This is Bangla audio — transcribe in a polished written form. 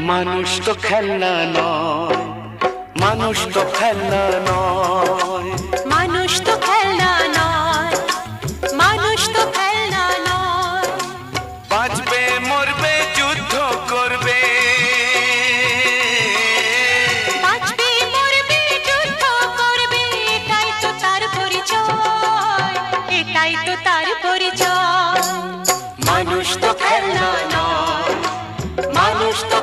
মানুষ তো খেলনা নয়, মানুষ তো খেলনা নয়, মানুষ তো খেলনা নয়, মানুষ তো খেলনা নয়। বাঁচবে মরবে যুদ্ধ করবে, বাঁচবে মরবে যুদ্ধ করবে, এটাই তো তার পরিচয়, এটাই তো তার পরিচয়। মানুষ তো খেলনা নয়, মানুষ তো